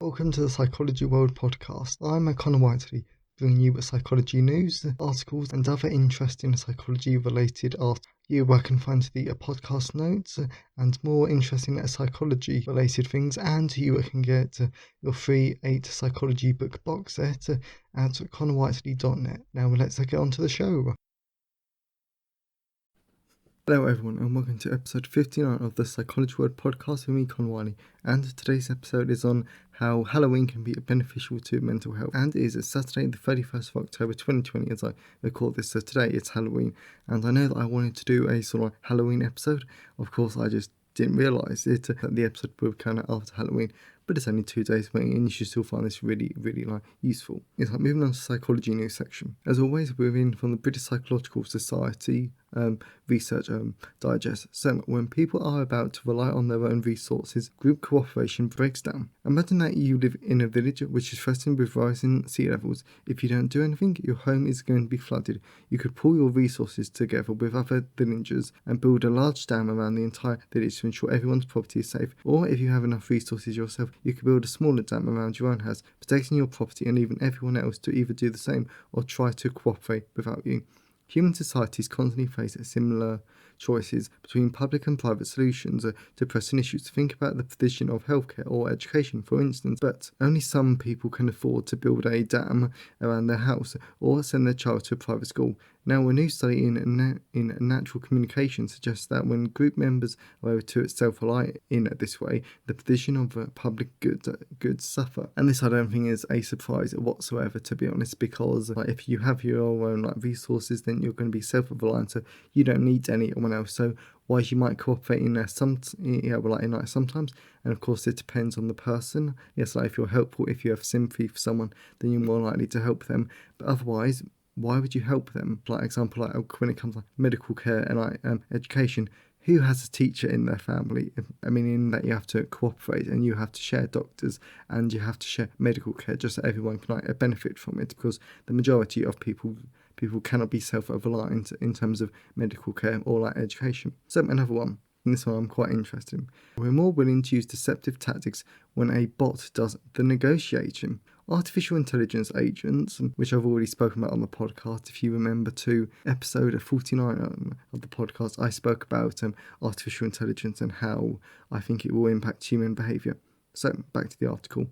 Welcome to the Psychology World podcast. I'm Connor Whiteley, bringing you psychology news, articles, and other interesting psychology-related articles. Where I can find the podcast notes and more interesting psychology-related things, and you can get your free 8 psychology book box set at connorwhiteley.net. Now let's get on to the show. Hello everyone and welcome to episode 59 of the Psychology World podcast with me, Connor Whiteley, and today's episode is on how Halloween can be beneficial to mental health, and it is Saturday the 31st of October 2020 as I record this. So today it's Halloween, and I know that I wanted to do a sort of Halloween episode. Of course I just didn't realise that the episode would come out after Halloween, but it's only 2 days away and you should still find this really useful. It's like moving on to psychology news section. As always, we're in from the British Psychological Society research digest. So when people are about to rely on their own resources, group cooperation breaks down. Imagine that you live in a village which is threatened with rising sea levels. If you don't do anything, your home is going to be flooded. You could pool your resources together with other villagers and build a large dam around the entire village to ensure everyone's property is safe. Or if you have enough resources yourself, you could build a smaller dam around your own house, protecting your property and leaving everyone else to either do the same or try to cooperate without you. Human societies constantly face similar choices between public and private solutions to pressing issues. Think about the provision of healthcare or education, for instance, but only some people can afford to build a dam around their house or send their child to a private school. Now, a new study in natural communication suggests that when group members are able to self-rely in this way, the provision of public goods suffer. And this, I don't think, is a surprise whatsoever, to be honest, because if you have your own resources, then you're going to be self-reliant, so you don't need anyone else. So whilst you might cooperate in sometimes, and of course it depends on the person. Yes, if you're helpful, if you have sympathy for someone, then you're more likely to help them. But otherwise, why would you help them? Example, when it comes to medical care and education, who has a teacher in their family? I mean, in that you have to cooperate and you have to share doctors and you have to share medical care just so everyone can benefit from it, because the majority of people cannot be self-reliant in terms of medical care or education. So another one. And this one I'm quite interested in. We're more willing to use deceptive tactics when a bot does the negotiating. Artificial intelligence agents, which I've already spoken about on the podcast. If you remember to episode 49 of the podcast, I spoke about artificial intelligence and how I think it will impact human behaviour. So back to the article.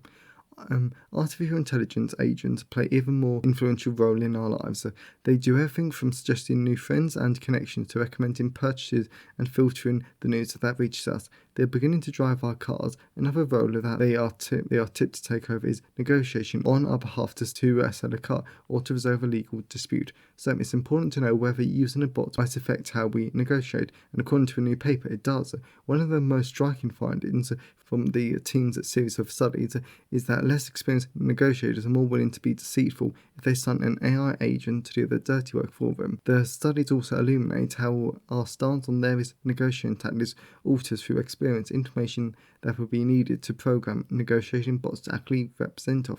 Artificial intelligence agents play even more influential role in our lives. They do everything from suggesting new friends and connections to recommending purchases and filtering the news that reaches us. They're beginning to drive our cars. Another role that they are tipped to take over is negotiation on our behalf to sell a car or to resolve a legal dispute. So it's important to know whether using a bot might affect how we negotiate, and according to a new paper, it does. One of the most striking findings from the team's series of studies is that less experienced negotiators are more willing to be deceitful if they send an AI agent to do the dirty work for them. The studies also illuminate how our stance on various negotiating tactics alters through experience, information that will be needed to program negotiation bots to actually represent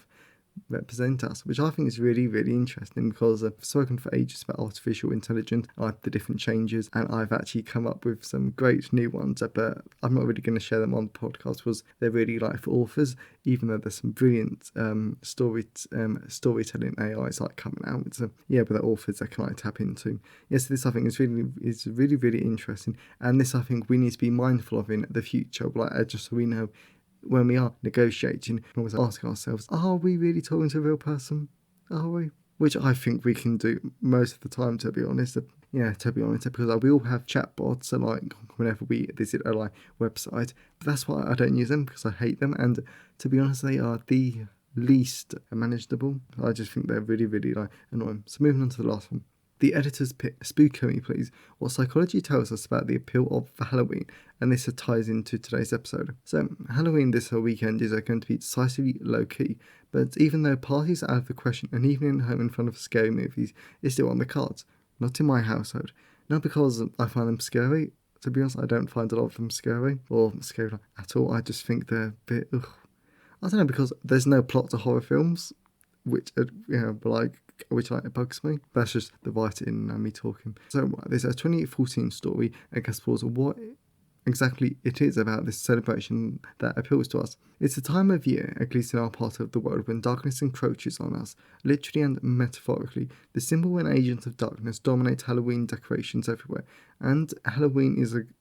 us, which I think is really interesting, because I've spoken for ages about artificial intelligence, the different changes, and I've actually come up with some great new ones, but I'm not really going to share them on the podcast because they're really for authors, even though there's some brilliant storytelling AIs coming out. So but the authors I can tap into. Yes, this I think is really interesting, and this I think we need to be mindful of in the future, just so we know when we are negotiating, we always ask ourselves, are we really talking to a real person? Are we? Which I think we can do most of the time, to be honest. Because we all have chatbots, whenever we visit a website. But that's why I don't use them, because I hate them, and to be honest, they are the least manageable. I just think they're really annoying. So moving on to the last one. The editor's pick, Spooky Me Please, what psychology tells us about the appeal of Halloween, and this ties into today's episode. So Halloween this whole weekend is going to be decisively low-key, but even though parties are out of the question, an evening at home in front of scary movies is still on the cards. Not in my household. Not because I find them scary. To be honest, I don't find a lot of them scary, or scary at all. I just think they're a bit, I don't know, because there's no plot to horror films, which bugs me. That's just the writing and me talking. So there's a 2014 story, I guess, was what exactly it is about this celebration that appeals to us. It's a time of year, at least in our part of the world, when darkness encroaches on us, literally and metaphorically. The symbol and agent of darkness dominate Halloween decorations everywhere, and Halloween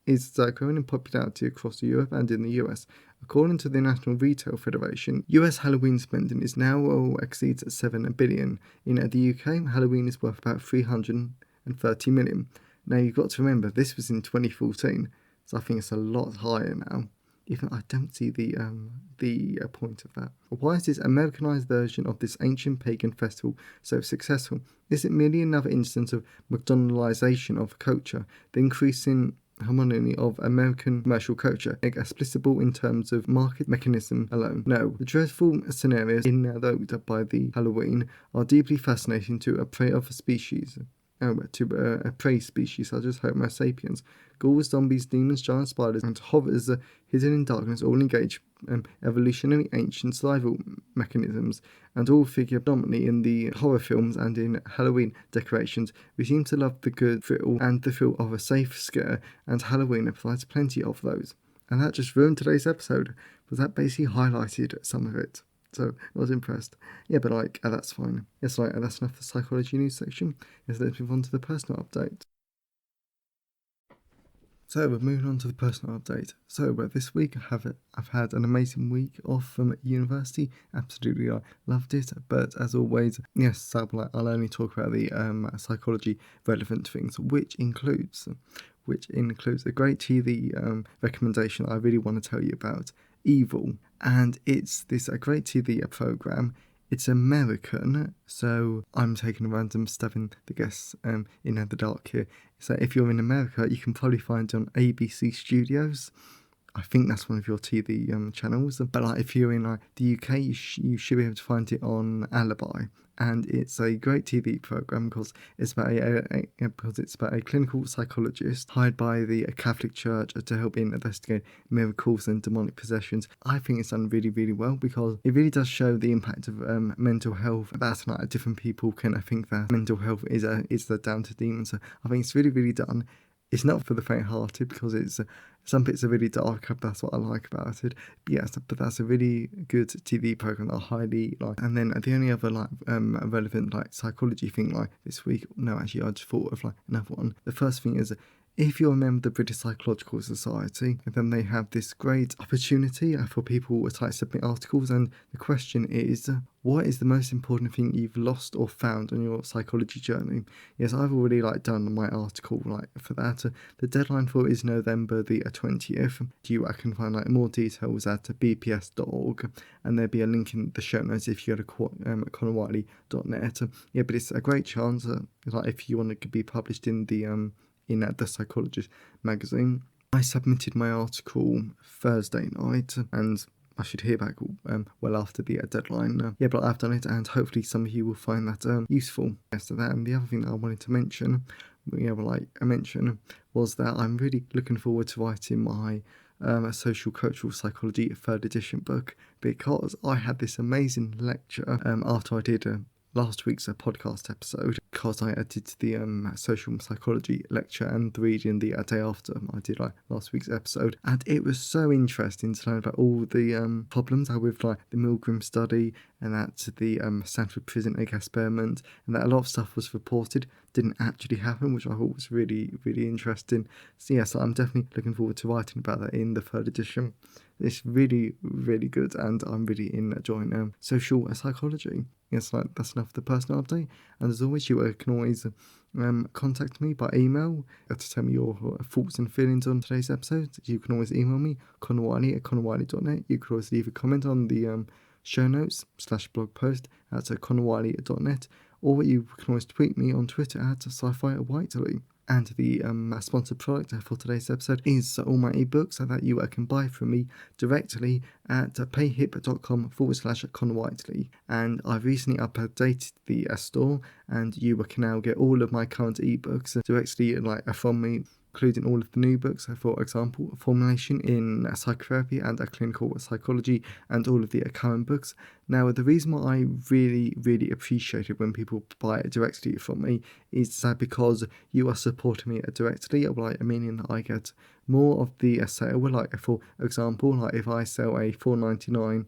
is growing in popularity across Europe and in the US. According to the National Retail Federation, US Halloween spending is now exceeds 7 billion. In the UK, Halloween is worth about 330 million. Now you've got to remember this was in 2014, so I think it's a lot higher now. Even I don't see the point of that. Why is this Americanized version of this ancient pagan festival so successful? Is it merely another instance of McDonaldization of culture, the increasing harmony of American commercial culture, explicable in terms of market mechanism alone? No, the dreadful scenarios invoked by the Halloween are deeply fascinating to a prey of a species. A prey species such as Homo sapiens. Ghouls, zombies, demons, giant spiders, and horrors hidden in darkness all engage evolutionary ancient survival mechanisms, and all figure predominantly in the horror films and in Halloween decorations. We seem to love the good thrill and the thrill of a safe scare, and Halloween provides plenty of those. And that just ruined today's episode, because that basically highlighted some of it. So I was impressed. Yeah, but that's fine. Yes, that's enough for the psychology news section. Yes, let's move on to the personal update. So we're moving on to the personal update. So this week I've had an amazing week off from university. Absolutely, I loved it. But as always, yes, so I'll only talk about the psychology relevant things, which includes a great TV recommendation I really want to tell you about. Evil, and it's a great TV program. It's American, so I'm taking a random stab in the guests in the dark here. So if you're in America, you can probably find it on ABC Studios. I think that's one of your TV channels. But if you're in the UK, you should be able to find it on Alibi. And it's a great TV program because it's about a clinical psychologist hired by the Catholic Church to help investigate miracles and demonic possessions. I think it's done really, really well because it really does show the impact of mental health. That's different people can think that mental health is down to demons. So I think it's really, really done. It's not for the faint-hearted because some bits are really dark. That's what I like about it. But yes, but that's a really good TV program that I highly like. And then the only other relevant psychology thing this week. No, actually, I just thought of another one. The first thing is, if you're a member of the British Psychological Society, then they have this great opportunity for people to submit articles, and the question is, what is the most important thing you've lost or found on your psychology journey? Yes, I've already done my article for that. The deadline for it is November the 20th. I can find more details at bps.org, and there'll be a link in the show notes if you go to connorwhiteley.net. Yeah, but it's a great chance, if you want to be published in the Psychologist magazine. I submitted my article Thursday night, and I should hear back well after the deadline. Yeah, but I've done it, and hopefully some of you will find that useful. Yes, to that. And the other thing that I wanted to mention, was that I'm really looking forward to writing my social cultural psychology 3rd edition book, because I had this amazing lecture after I did last week's podcast episode, because I did the social psychology lecture and the reading the day after I did last week's episode, and it was so interesting to learn about all the problems with the Milgram study, and that the Stanford prison egg experiment, and that a lot of stuff was reported didn't actually happen, which I thought was really, really interesting. So yeah, so I'm definitely looking forward to writing about that in the 3rd edition. It's really, really good, and I'm really enjoying social psychology. Yes, that's enough for the personal update. And as always, you can always contact me by email to tell me your thoughts and feelings on today's episode. You can always email me, connorwhiteley@connorwhiteley.net. You can always leave a comment on the show notes /blog post at connorwhiteley.net, or you can always tweet me on Twitter at sci-fi_whiteley. And the sponsored product for today's episode is all my ebooks that you can buy from me directly at payhip.com/connorwhiteley. And I've recently updated the store, and you can now get all of my current ebooks directly from me including all of the new books, for example, Formulation in Psychotherapy and Clinical Psychology, and all of the current books. Now, the reason why I really appreciate it when people buy it directly from me is that because you are supporting me directly, like meaning that I get more of the sale. Like, for example, like if I sell a $4.99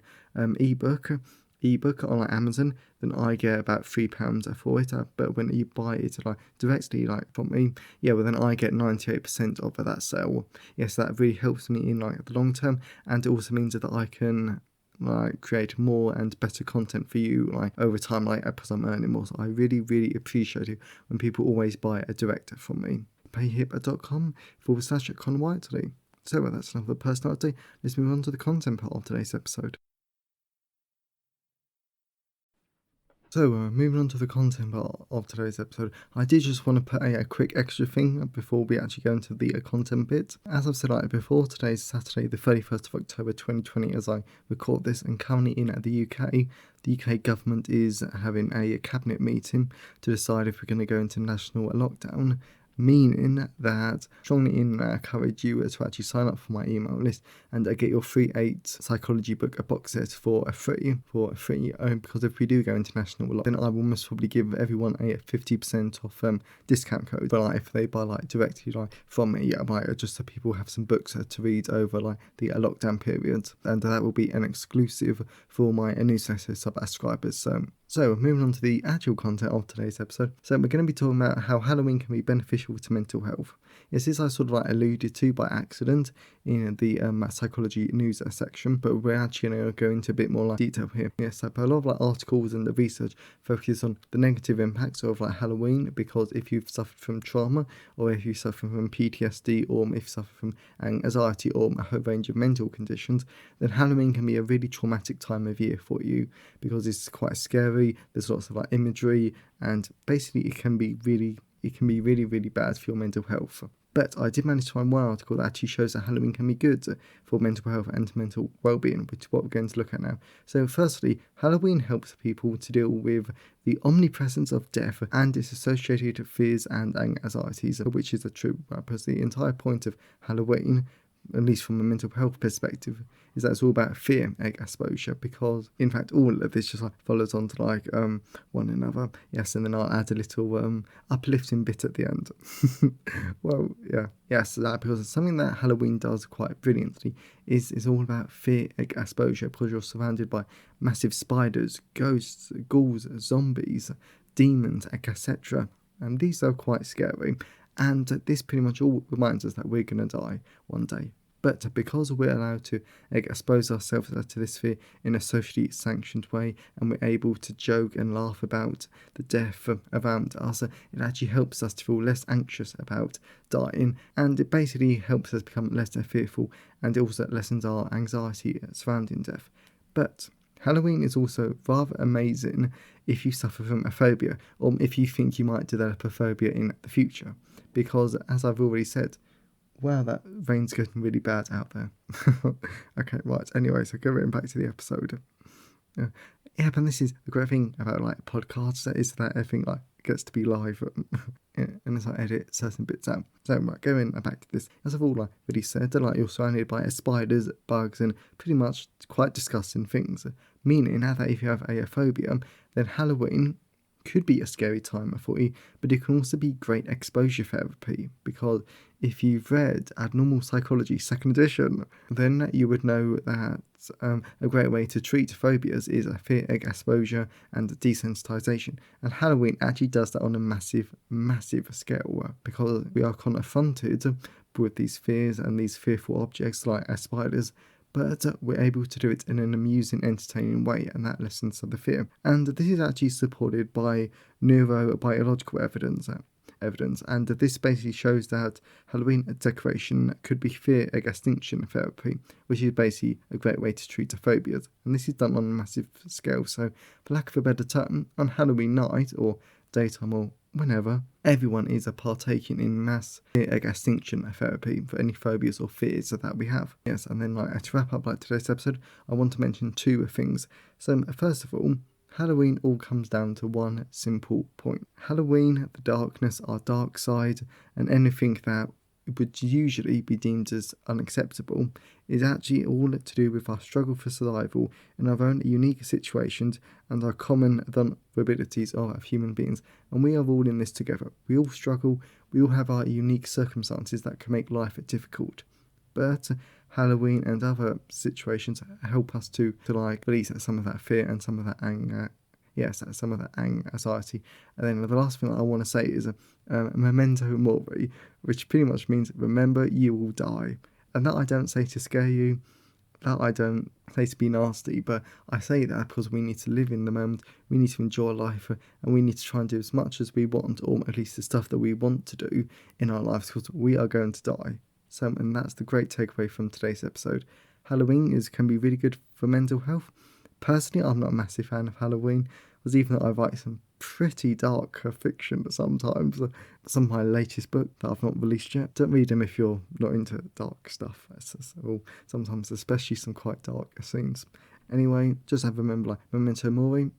ebook on like Amazon, then I get about £3 for it. But when you buy it like directly like from me, well then I get 98% of that sale. Yes, that really helps me in like the long term, and it also means that I can like create more and better content for you like over time, like because I'm earning more. So I really appreciate it when people always buy a direct from me. payhip.com/Conwhiteley. So that's enough of the personality. Let's move on to the content part of today's episode. So, moving on to the content part of today's episode, I did just want to put a quick extra thing before we actually go into the content bit. As I've said like before, today is Saturday the 31st of October 2020 as I record this, and currently in the UK, the UK government is having a cabinet meeting to decide if we're going to go into national lockdown, meaning that I strongly encourage you to actually sign up for my email list and get your free 8 psychology book box set for free, because if we do go international, then I will most probably give everyone a 50% off discount code, but like if they buy like directly like from me, just so people have some books to read over like the lockdown period, and that will be an exclusive for my newsletter subscribers. So moving on to the actual content of today's episode. So we're going to be talking about how Halloween can be beneficial to mental health. Yes, this I sort of like alluded to by accident in the psychology news section, but we're actually going to go into a bit more like detail here. Yes, so a lot of like articles and the research focus on the negative impacts of like Halloween, because if you've suffered from trauma, or if you suffer from PTSD, or if you suffer from anxiety or a whole range of mental conditions, then Halloween can be a really traumatic time of year for you, because it's quite scary. There's lots of like imagery, and basically it can be really bad for your mental health. But I did manage to find one article that actually shows that Halloween can be good for mental health and mental well-being, which is what we're going to look at now. So firstly, Halloween helps people to deal with the omnipresence of death and its associated fears and anxieties, which is a true purpose. The entire point of Halloween, at least from a mental health perspective, is that it's all about fear exposure, because in fact all of this just like follows on to like one another. Yes, and then I'll add a little uplifting bit at the end. Well, yes, that because something that Halloween does quite brilliantly is all about fear exposure, because you're surrounded by massive spiders, ghosts, ghouls, zombies, demons, etc. And these are quite scary. And this pretty much all reminds us that we're going to die one day. But because we're allowed to expose ourselves to this fear in a socially sanctioned way, and we're able to joke and laugh about the death around us, it actually helps us to feel less anxious about dying, and it basically helps us become less fearful, and it also lessens our anxiety surrounding death. But Halloween is also rather amazing if you suffer from a phobia, or if you think you might develop a phobia in the future, because as I've already said, wow, that rain's getting really bad out there. Okay, right. Anyway, so going back to the episode. But this is the great thing about like podcasts, is that everything like gets to be live, and as I edit certain bits out. So right, going back to this, as I've already said, that like you're surrounded by spiders, bugs, and pretty much quite disgusting things. Meaning that if you have a phobia, then Halloween could be a scary time for you, but it can also be great exposure therapy, because if you've read Abnormal Psychology 2nd edition, then you would know that a great way to treat phobias is a fear exposure and desensitization, and Halloween actually does that on a massive scale, because we are confronted with these fears and these fearful objects like spiders, but we're able to do it in an amusing, entertaining way, and that lessens the fear. And this is actually supported by neurobiological evidence, and this basically shows that Halloween decoration could be fear extinction therapy, which is basically a great way to treat phobias, and this is done on a massive scale. So, for lack of a better term, on Halloween night, or daytime, or whenever, everyone is partaking in mass fear extinction therapy for any phobias or fears that we have. Yes, and then like to wrap up like today's episode, I want to mention two things. So first of all, Halloween all comes down to one simple point. Halloween, the darkness, our dark side, and anything that would usually be deemed as unacceptable is actually all to do with our struggle for survival in our own unique situations and our common vulnerabilities of human beings. And we are all in this together. We all struggle, we all have our unique circumstances that can make life difficult. But Halloween and other situations help us to release some of that fear and some of that anger. Yes, some of that anxiety. And then the last thing that I want to say is a memento mori, which pretty much means remember you will die. And that I don't say to scare you, that I don't say to be nasty, but I say that because we need to live in the moment, we need to enjoy life, and we need to try and do as much as we want, or at least the stuff that we want to do in our lives, because we are going to die. So, and that's the great takeaway from today's episode. Halloween can be really good for mental health. Personally, I'm not a massive fan of Halloween, because even though I write some pretty dark fiction sometimes, some of my latest book that I've not released yet, don't read them if you're not into dark stuff. Sometimes, especially some quite dark scenes. Anyway, just have remember, memento mori,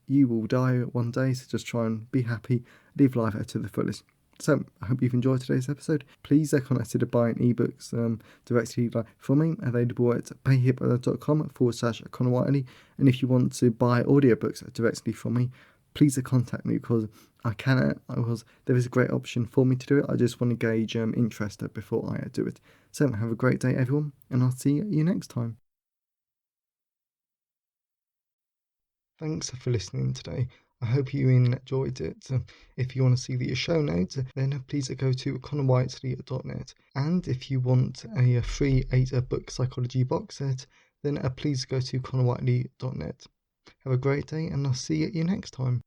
you will die one day, so just try and be happy, live life to the fullest. So, I hope you've enjoyed today's episode. Please consider buying ebooks directly from me, available at payhip.com/Connor Whiteley. And if you want to buy audiobooks directly from me, please contact me because there is a great option for me to do it. I just want to gauge interest before I do it. So, have a great day, everyone, and I'll see you next time. Thanks for listening today. I hope you enjoyed it. If you want to see the show notes, then please go to connorwhiteley.net. And if you want a free 8-book psychology box set, then please go to connorwhiteley.net. Have a great day, and I'll see you next time.